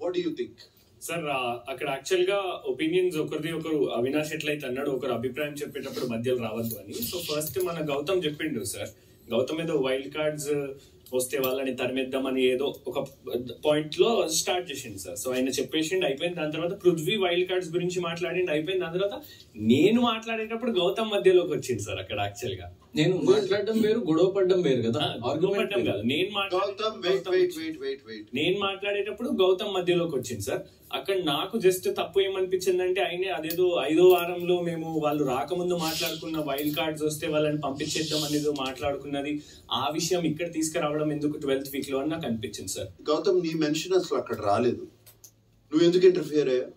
What do you think? Sir అక్కడ actual గా opinions ఒకరిది ఒకరు అవినాష్ ఎట్లయితే అన్నాడు, ఒకరు అభిప్రాయం చెప్పేటప్పుడు మధ్యలో రావద్దు అని. సో ఫస్ట్ మన గౌతమ్ చెప్పిండు సార్, గౌతమ్ ఏదో వైల్డ్ కార్డ్స్ వస్తే వాళ్ళని తరిమేద్దామని ఏదో ఒక పాయింట్ లో స్టార్ట్ చేసిండు సార్. సో ఆయన చెప్పేసిండు, అయిపోయింది. దాని తర్వాత పృథ్వీ వైల్డ్ కార్డ్స్ గురించి మాట్లాడిండు, అయిపోయింది. దాని తర్వాత నేను మాట్లాడేటప్పుడు గౌతమ్ మధ్యలోకి వచ్చింది సార్. అక్కడ యాక్చువల్ గా నేను మాట్లాడడం వేరు, గొడవ పడ్డం వేరు కదా. గొడవ పడ్డం కాదు, నేను మాట్లాడేటప్పుడు గౌతమ్ మధ్యలోకి వచ్చింది సార్. అక్కడ నాకు జస్ట్ తప్పు ఏమనిపించిందంటే, ఆయన అదేదో 5వ వారంలో మేము వాళ్ళు రాకముందు మాట్లాడుకున్న వైల్డ్ కార్డ్స్ వస్తే వాళ్ళని పంపించేద్దాం అనేది మాట్లాడుకున్నది, ఆ విషయం ఇక్కడ తీసుకురావడం ఎందుకు 12th వీక్ లో అని నాకు అనిపించింది సార్. గౌతమ్ నీ మెన్షన్ అసలు అక్కడ రాలేదు, నువ్వు ఎందుకు ఇంటర్ఫియర్ అయ్యా?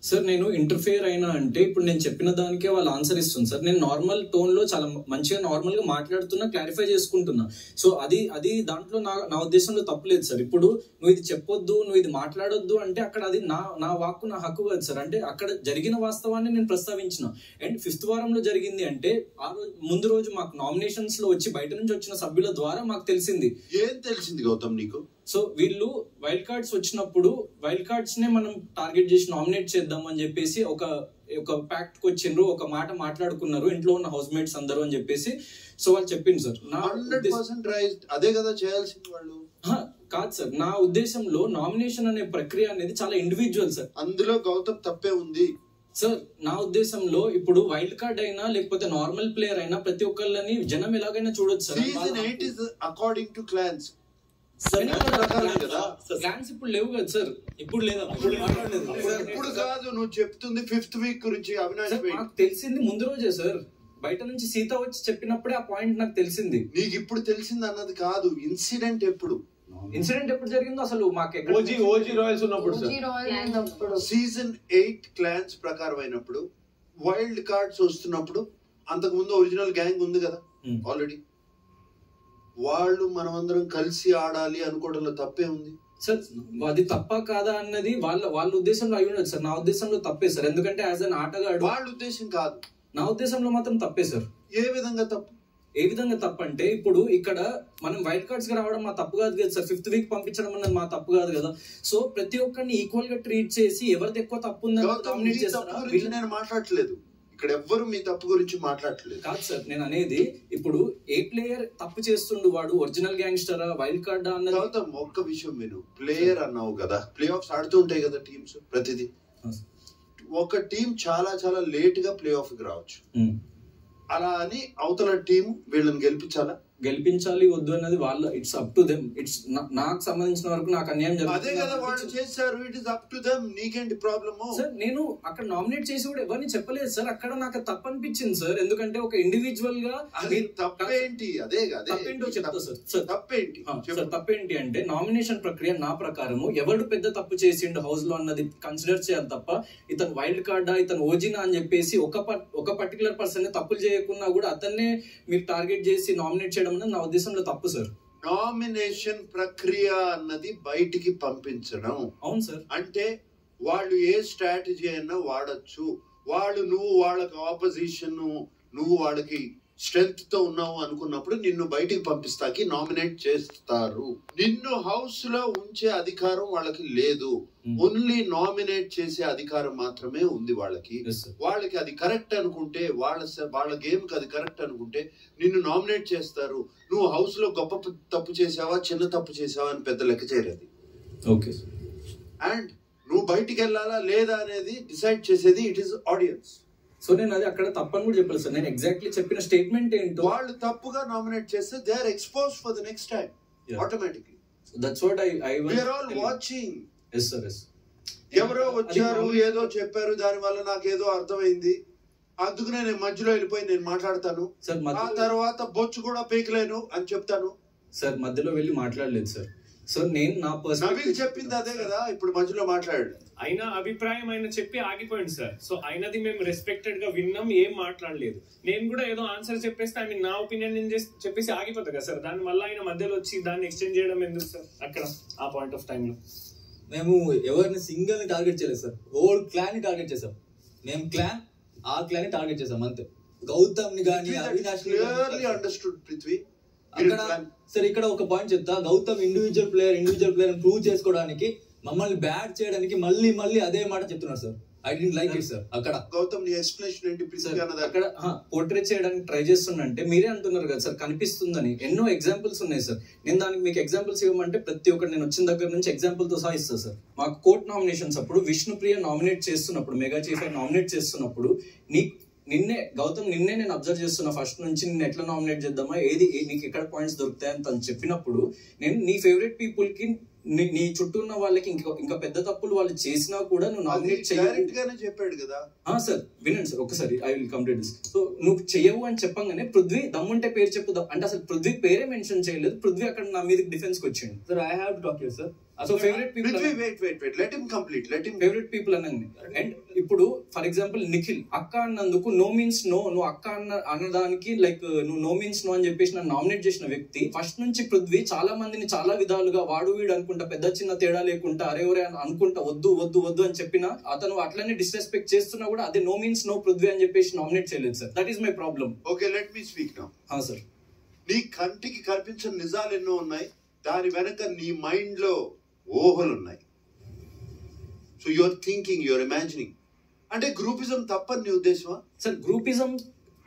సార్ నేను ఇంటర్ఫియర్ అయినా అంటే ఇప్పుడు నేను చెప్పిన దానికే వాళ్ళు ఆన్సర్ ఇస్తుంది సార్. నేను నార్మల్ టోన్ లో చాలా మంచిగా నార్మల్ గా మాట్లాడుతున్నా, క్లారిఫై చేసుకుంటున్నా. సో అది దాంట్లో నా ఉద్దేశంలో తప్పులేదు సార్. ఇప్పుడు నువ్వు ఇది చెప్పొద్దు, నువ్వు ఇది మాట్లాడొద్దు అంటే అక్కడ అది నా వాక్కు, నా హక్కు కాదు సార్. అంటే అక్కడ జరిగిన వాస్తవాన్ని నేను ప్రస్తావించిన. అండ్ 5th వారంలో జరిగింది అంటే ఆ రోజు ముందు రోజు మాకు నామినేషన్స్ లో వచ్చి బయట నుంచి వచ్చిన సభ్యుల ద్వారా మాకు తెలిసింది. ఏం తెలిసింది గౌతమ్ నీకు? సో వీళ్ళు వైల్డ్ కార్డ్స్ వచ్చినప్పుడు వైల్డ్ కార్డ్స్ నే మనం టార్గెట్ చేసి నామినేట్ చేద్దాం అని చెప్పేసి ఒక ప్యాక్ట్ కి వచ్చిండ్రు, ఒక మాట మాట్లాడుకున్నారు ఇంట్లో ఉన్న హౌస్ మేట్స్ అందరూ అని చెప్పేసి. సో వాళ్ళు చెప్పింది సార్. 100% రైట్, అదే కదా చేయాల్సింది వాళ్ళు. కాదు సార్, నా ఉద్దేశంలో నామినేషన్ అనే ప్రక్రియ అనేది చాలా ఇండివిజువల్ సార్. అందులో గౌతమ్ తప్పే ఉంది సార్. నా ఉద్దేశంలో ఇప్పుడు వైల్డ్ కార్డ్ అయినా లేకపోతే నార్మల్ ప్లేయర్ అయినా ప్రతి ఒక్కళ్ళని జనం ఎలాగైనా చూడొచ్చు sir. Season 8 is according to clans. Plans ఇప్పుడు లేవు కదా సార్. ఇప్పుడు లేదా? ఇప్పుడు కాదు, నువ్వు చెప్తుంది 5th వీక్ గురించి. అవినాష్ నాకు తెలిసింది ముందు రోజే సార్. బయట నుంచి సీత వచ్చి చెప్పినప్పుడే ఆ పాయింట్ నాకు తెలిసింది. నీకు ఇప్పుడు తెలిసింది అన్నది కాదు, ఇన్సిడెంట్ ఎప్పుడు జరిగిందో అసలు మాకు ఓజీ రాయల్స్ ఉన్నప్పుడు సీజన్ 8 క్లాన్స్ ప్రకారం అయినప్పుడు, వైల్డ్ కార్డ్స్ వస్తున్నప్పుడు, అంతకు ముందు ఒరిజినల్ గ్యాంగ్ ఉంది కదా ఆల్రెడీ. వాళ్ళు మనమందరం కలిసి ఆడాలి అనుకోవడంలో తప్పే ఉంది సార్. అది తప్ప కాదా అన్నది వాళ్ళ ఉద్దేశంలో అయి ఉండదు సార్. నా ఉద్దేశంలో తప్పే సార్. ఎందుకంటే యాజ్ అన్ ఆటగాడు వాళ్ళ ఉద్దేశం కాదు, నా ఉద్దేశంలో మాత్రం తప్పే సార్. ఏ విధంగా తప్పు? ఏ విధంగా తప్పు అంటే ఇప్పుడు ఇక్కడ మనం వైల్డ్ కార్డ్స్ గా రావడం మా తప్పు కాదు కదా సార్. 5th వీక్ పంపించడం అన్నది మా తప్పు కాదు కదా. సో ప్రతి ఒక్కరిని ఈక్వల్ గా ట్రీట్ చేసి ఎవరిది ఎక్కువ తప్పు ఉందని నేను మాట్లాడట్లేదు ఇక్కడ, ఎవ్వరు మీ తప్పు గురించి మాట్లాడట్లేదు. కాదు సార్, నేను అనేది ఇప్పుడు ఏ ప్లేయర్ తప్పు చేస్తుండు, వాడు ఒరిజినల్ గ్యాంగ్స్టరా వైల్డ్ కార్డ్ అన్నది. ఒక్క విషయం విను, ప్లేయర్ అన్నావు కదా, ప్లే ఆఫ్స్ ఆడుతూ ఉంటాయి కదా టీమ్స్ ప్రతిదీ. ఒక టీం చాలా చాలా లేట్ గా ప్లే ఆఫ్ కి రావచ్చు, అలా అని అవతల టీం వీళ్ళని గెలిపించాలి వద్దు అన్నది వాళ్ళ, it's up to them. It's నాకు సంబంధించిన వరకు నాకు అన్యాయం జరుగుతుంది, అదే కదా వాళ్ళు చేశారు. It is up to them, నీకేంటి ప్రాబ్లమ్? సార్ నేను అక్కడ నామినేట్ చేసి కూడా ఎవరిని చెప్పలేదు సార్. అక్కడ నాకు తప్పు అనిపించింది సార్. ఎందుకంటే ఒక ఇండివిజువల్ గా తప్పేంటి, అదే తప్పేంటో చెప్తా సార్. తప్పేంటి తప్పేంటి అంటే నామినేషన్ ప్రక్రియ నా ప్రకారము ఎవడు పెద్ద తప్పు చేసిండు హౌస్ లో అన్నది కన్సిడర్ చేయాలి తప్ప, ఇతను వైల్డ్ కార్డా ఇతను ఓజినా అని చెప్పేసి ఒక పర్టికులర్ పర్సన్ తప్పులు చేయకున్నా కూడా అతన్నే మీరు టార్గెట్ చేసి నామినేట్ చేయడం నా ఉద్దేశంలో తప్పు సార్. నామినేషన్ ప్రక్రియ అన్నది బయటికి పంపించడం. అవును సార్. అంటే వాళ్ళు ఏ స్ట్రాటజీ అయినా వాడచ్చు. నువ్వు వాళ్ళకి ఆపోజిషన్, నువ్వు వాళ్ళకి స్ట్రెంగ్త్ తో ఉన్నావు అనుకున్నప్పుడు నిన్ను బయటికి పంపిస్తాకి నామినేట్ చేస్తారు. నిన్ను హౌస్ లో ఉంచే అధికారం వాళ్ళకి లేదు, ఓన్లీ నామినేట్ చేసే అధికారం మాత్రమే ఉంది వాళ్ళకి. వాళ్ళకి అది కరెక్ట్ అనుకుంటే, వాళ్ళ గేమ్ కి అది కరెక్ట్ అనుకుంటే నిన్ను నామినేట్ చేస్తారు. నువ్వు హౌస్ లో గొప్ప తప్పు చేసావా చిన్న తప్పు చేసావా అని పెద్ద లెక్క చేయలేదు. ఓకే. అండ్ నువ్వు బయటికి వెళ్ళాలా లేదా అనేది డిసైడ్ చేసేది ఇట్ ఈస్ ఆడియన్స్. సో నేను అది అక్కడ తప్పని కూడా చెప్పాలి సార్. నేను ఎగ్జాక్ట్లీ చెప్పిన స్టేట్మెంట్ ఏంటో, వాళ్ళు తప్పుగా నామినేట్ చేస్తే they are exposed for the next time automatically. That's what we are all watching. yes sir, yes. ఎవరో వచ్చారు ఏదో చెప్పారు, దాని వల్ల నాకు ఏదో అర్థమైంది, అందుకు నేను మధ్యలో వెళ్ళిపోయి నేను మాట్లాడతాను సార్. ఆ తర్వాత బొచ్చు కూడా పీకలేను అని చెప్తాను సార్. మధ్యలో వెళ్ళి మాట్లాడలేదు సార్. సో నేను నా పర్సనల్ చెప్పింది అదే కదా, ఇప్పుడు మధ్యలో మాట్లాడాడు. అయినా అభిప్రాయం ఆయన చెప్పి ఆగిపోయింది సార్. సో అయినది మేము రెస్పెక్టెడ్ గా విన్నాం, ఏం మాట్లాడలేదు. నేను కూడా ఏదో ఆన్సర్ చెప్పేస్తే ఐ మీన్ నా ఒపీనియన్ నేను చెప్పేసి ఆగిపోతా కదా సార్. దాని వల్ల ఆయన మధ్యలో వచ్చి దాన్ని ఎక్స్టెండ్ చేయడం ఎందుకు సార్? అక్కడ ఆ పాయింట్ ఆఫ్ టైమ్ లో మేము ఎవరిని సింగిల్ ని టార్గెట్ చేయలేదు సార్, హోల్ క్లాన్ ని టార్గెట్ చేసాం. మేము క్లాన్ ని టార్గెట్ చేసాం అంతే. గౌతమ్ ని గానీ Avinash clearly understood Prithvi. Sir ఇక్కడ ఒక పాయింట్ చెప్తా, గౌతమ్ ఇండివిజువల్ ప్లేయర్ ప్రూవ్ చేసుకోవడానికి మమ్మల్ని బ్యాట్ చేయడానికి మళ్ళీ అదే మాట చెప్తున్నారు sir. I didn't like it, sir. అక్కడ గౌతమ్ నీ ఎక్స్ప్లెనేషన్ ఏంటి ప్లీజ్? అక్కడ పోర్ట్రేట్ చేయడానికి ట్రై చేస్తున్నంటే మీరే అంటున్నారు కదా సార్ కనిపిస్తుందని. ఎన్నో ఎగ్జాంపుల్స్ ఉన్నాయి సార్. నేను దానికి మీకు ఎగ్జాంపుల్స్ ఇవ్వమంటే ప్రతి ఒక్కటి నేను వచ్చిన దగ్గర నుంచి ఎగ్జాంపుల్ తో సహా ఇస్తాను సార్. మాకు కోర్ట్ నామినేషన్స్ అప్పుడు విష్ణుప్రియ నామినేట్ చేస్తున్నప్పుడు, మెగా చీఫ్ నామినేట్ చేస్తున్నప్పుడు గౌతమ్ నిన్నే నేను అబ్జర్వ్ చేస్తున్నా ఫస్ట్ నుంచి, నిన్ను ఎట్లా నామినేట్ చేద్దామా, నీకు ఎక్కడ పాయింట్స్ దొరుకుతాయని తను చెప్పినప్పుడు నేను నీ ఫేవరెట్ పీపుల్ కి, నీ చుట్టూ ఉన్న వాళ్ళకి ఇంకా పెద్ద తప్పులు వాళ్ళు చేసినా కూడా నువ్వు నామినేట్ చెప్పాడు కదా సార్. వినండి సార్ ఒకసారి, I will complete this. So నువ్వు చెయ్యవు అని చెప్పంగానే పృథ్వీ దమ్ముంటే పేరు చెప్పు అంటే అసలు పృథ్వీ పేరే మెన్షన్ చేయలేదు. పృథ్వీ అక్కడ నా మీద డిఫెన్స్ కి వచ్చింది. Sir I have to talk here sir. So favourite people people అనండి. అండ్ ఇప్పుడు ఫర్ ఎగ్జాంపుల్ నిఖిల్ అక్క అన్నందుకు నో మీన్స్ నో, నువ్వు అక్క అన్నదానికి లైక్ నువ్వు నో మీన్స్ నో అని చెప్పేసి నన్ను నామినేట్ చేసిన వ్యక్తి ఫస్ట్ నుంచి పృథ్వీ చాలా మందిని చాలా విధాలుగా వాడు వీడు అనుకుంటా, పెద్ద చిన్న తేడా లేకుండా అరే ఒరే అనుకుంటా వద్దు అని చెప్పినా అతను అట్లనే డిస్రెస్పెక్ట్ చేస్తున్నా కూడా అదే నో మీన్స్ నో పృథ్వీ అని చెప్పేసి నామినేట్ చేయలేదు sir. That is my problem. Okay, let me speak now. Sir, నీ కంటికి కనిపించిన నిజాలు ఎన్నో ఉన్నాయి, దాని వెనక నీ మైండ్ లో ఊహలు ఉన్నాయి. So your thinking, your imagining. అంటే గ్రూపిజం తప్పని నీ ఉద్దేశమా? సార్ గ్రూపిజం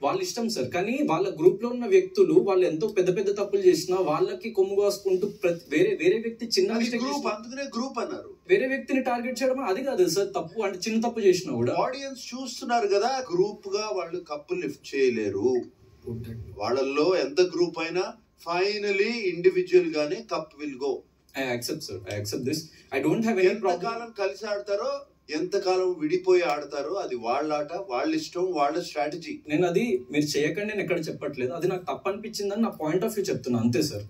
వాళ్ళ ఇష్టం సార్, కానీ వాళ్ళ గ్రూప్ లో ఉన్న వ్యక్తులు వాళ్ళు ఎంతో పెద్ద తప్పులు చేసినా వాళ్ళకి కొమ్ము కాసుకుంటూ వేరే వ్యక్తి చిన్న గ్రూప్, అందుకనే గ్రూప్ అన్నారు. వేరే వ్యక్తిని టార్గెట్ చేయడం అది కాదు సార్ తప్పు. అంటే చిన్న తప్పు చేసినా కూడా ఆడియన్స్ చూస్తున్నారు కదా, గ్రూప్ గా వాళ్ళు కప్పు లిఫ్ట్ చేయలేరు. వాళ్ళల్లో ఎంత గ్రూప్ అయినా ఫైనలీ ఇండివిజువల్ గానే cup will go. I accept, sir. I accept this. I don't have any problem. ఎంతకాలం కలిసి ఆడతారో, ఎంతకాలం విడిపోయి ఆడతారో అది వాళ్ళ ఆట, వాళ్ళ ఇష్టం, వాళ్ళ స్ట్రాటజీ. నేను అది మీరు చేయకండి నేను ఎక్కడ చెప్పట్లేదు. అది నాకు తప్పు అనిపించిందని నా పాయింట్ ఆఫ్ వ్యూ చెప్తున్నా అంతే సార్.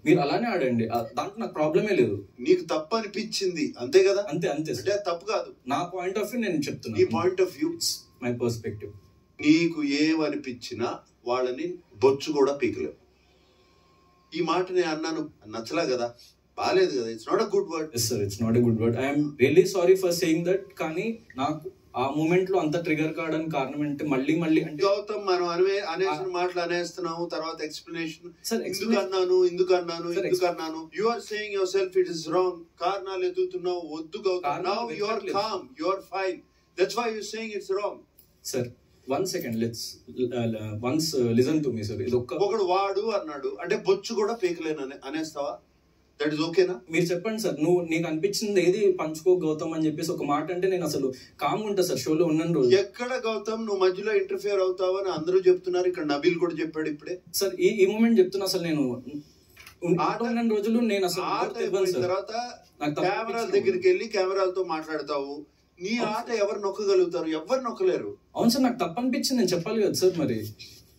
మీరు అలానే ఆడండి, దాంట్లో నాకు ప్రాబ్లమే లేదు. నీకు తప్పు అనిపించింది అంతే కదా? అంతే అంటే తప్పు కాదు. నా పాయింట్ ఆఫ్ వ్యూ నేను చెప్తున్నా. నీ point of view, my perspective. నీకు ఏమనిపించినా వాళ్ళని బొచ్చు కూడా పీకలేవు. ఈ మాట నేను అన్నాను, నచ్చలా కదా, బాలేదు కదా. It's not a good word. Yes sir, it's not a good word. I'm really sorry for saying that. కానీ నాకు ఆ మూమెంట్ లో అంత ట్రిగర్ కావడానికి కారణం అంటే మళ్ళీ అంటే గౌతమ్ మనం అనేసిన మాటలు అనేస్తున్నాము, తర్వాత ఎక్స్ప్లెనేషన్ ఎందుకు అన్నాను. You are saying yourself it is wrong. కారణాలు ఎదుగుతున్నావు, వద్దు Gautam. Now you are calm, you are fine. That's why you saying it's wrong. Sir 1 second, let's once listen to me, sir. ఒకడు వాడు అన్నాడు అంటే బొచ్చు కూడా పీకలేనని అనేస్తావా? దట్ ఇస్ ఓకేనా? మీరు చెప్పండి సార్, నీకు అనిపించింది ఏది పంచుకో గౌతమ్ అని చెప్పేసి ఒక మాట అంటే నేను అసలు కామ్ ఉంటా సార్ షోలో ఉన్న రోజు. ఎక్కడ గౌతమ్ నువ్వు మధ్యలో ఇంటర్ఫియర్ అవుతావని అందరూ చెప్తున్నారు. ఇక్కడ నబీల్ కూడా చెప్పాడు ఇప్పుడే. సార్ ఈ మూమెంట్ చెప్తున్నా, అసలు నేను ఉన్న రోజులు నేను అసలు తర్వాత కెమెరాల దగ్గరికి వెళ్ళి కెమెరాలతో మాట్లాడతావు. నీ ఆట ఎవరు నొక్కగలుగుతారు? ఎవరు నొక్కలేరు. అవును సార్, నాకు తప్పు అనిపించింది, నేను చెప్పాలి కదా సార్. మరి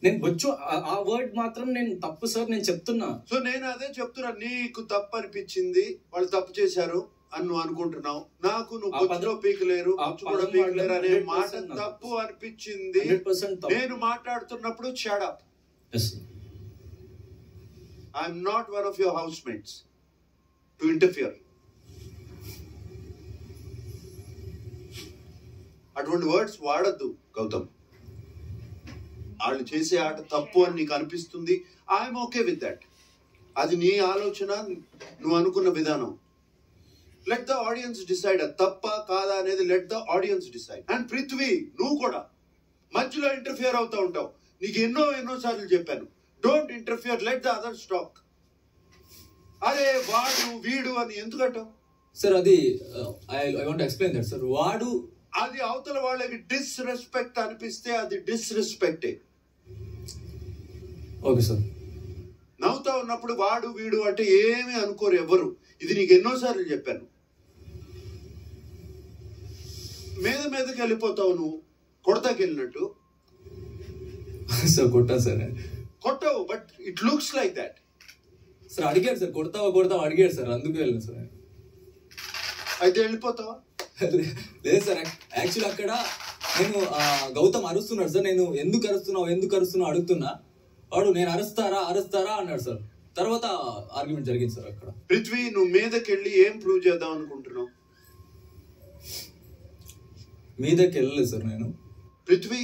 నేను బొచ్చు ఆ వర్డ్ మాత్రం నేను తప్పు సార్, నేను చెప్తున్నా. సో నేను అదే చెప్తున్నా, నీకు తప్పు అనిపించింది, వాళ్ళు తప్పు చేశారు అని నువ్వు అనుకుంటున్నావు. నాకు నువ్వు బొచ్చులో పీకలేరు, బొచ్చు కూడా పీకలేరు అనే మాట తప్పు అనిపించింది. నేను మాట్లాడుతున్నప్పుడు shut up. I'm not one of your house mates to interfere. అటువంటి వర్డ్స్ వాడద్దు గౌతమ్. వాళ్ళు చేసే ఆట తప్పు అని నీకు అనిపిస్తుంది, ఐఎమ్ ఓకే విత్ దట్. అది నీ ఆలోచన, నువ్వు అనుకున్న విధానం. Let the audience decide. అది తప్ప కాదా అనేది let the audience decide. And Prithvi, నువ్వు కూడా మధ్యలో ఇంటర్ఫియర్ అవుతూ ఉంటావు. నీకు ఎన్నో సార్లు చెప్పాను, don't interfere, let the others talk. అరే వాడు వీడు అని ఎందుకంటావు సార్? అది I want explain that sir. వాడు అది అవతల వాళ్ళకి డిస్రెస్పెక్ట్ అనిపిస్తే అది డిస్రెస్పెక్టే. Okay sir. నవ్వుతా ఉన్నప్పుడు వాడు వీడు అంటే ఏమీ అనుకోరు ఎవరు. ఇది నీకు ఎన్నోసార్లు చెప్పాను. మీదకి వెళ్ళిపోతావు నువ్వు, కొడతాకెళ్ళినట్టు. సార్ కొట్టా సార్, కొట్టవు, but it looks like that. Sir అడిగారు సార్, కొడతావా అడిగారు సార్, అందుకు వెళ్ళను సార్. అయితే వెళ్ళిపోతావా? లేదు సార్, యాక్చువల్ అక్కడ నేను గౌతమ్ అరుస్తున్నాడు సార్. నేను ఎందుకు అరుస్తున్నావు అడుగుతున్నా. వాడు నేను అరుస్తారా అన్నాడు సార్. తర్వాత ఆర్గ్యుమెంట్ జరిగింది సార్ అక్కడ. పృథ్వీ, నువ్వు మీదకెళ్ళి ఏం ప్రూవ్ చేద్దాం అనుకుంటున్నావు? మీదకి వెళ్ళలేదు సార్ నేను. పృథ్వీ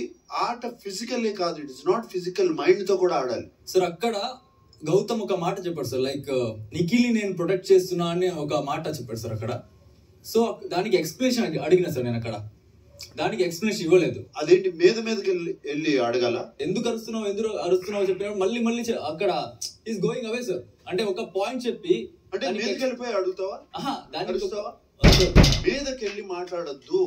ఆట ఫిజికల్లే కాదు, it is not physical, mind తో కూడా ఆడాలి సార్. అక్కడ గౌతమ్ ఒక మాట చెప్పాడు సార్, లైక్ నిఖిల్ని నేను ప్రొటెక్ట్ చేస్తున్నా అని ఒక మాట చెప్పాడు సార్ అక్కడ. సో దానికి ఎక్స్ప్లెనేషన్ అడిగిన సార్ నేను అక్కడ, దానికి ఎక్స్ప్లెనేషన్ ఇవ్వలేదు. అదేంటి మీదకి వెళ్ళి అడగాల, ఎందుకు అరుస్తున్నావు చెప్పినప్పుడు మళ్ళీ మళ్ళీ అక్కడ ఈస్ గోయింగ్ అవే సార్. అంటే ఒక పాయింట్ చెప్పి అంటే మీదకి వెళ్ళిపోయి అడుగుతావా, దానికి మీదకి వెళ్ళి మాట్లాడద్దు.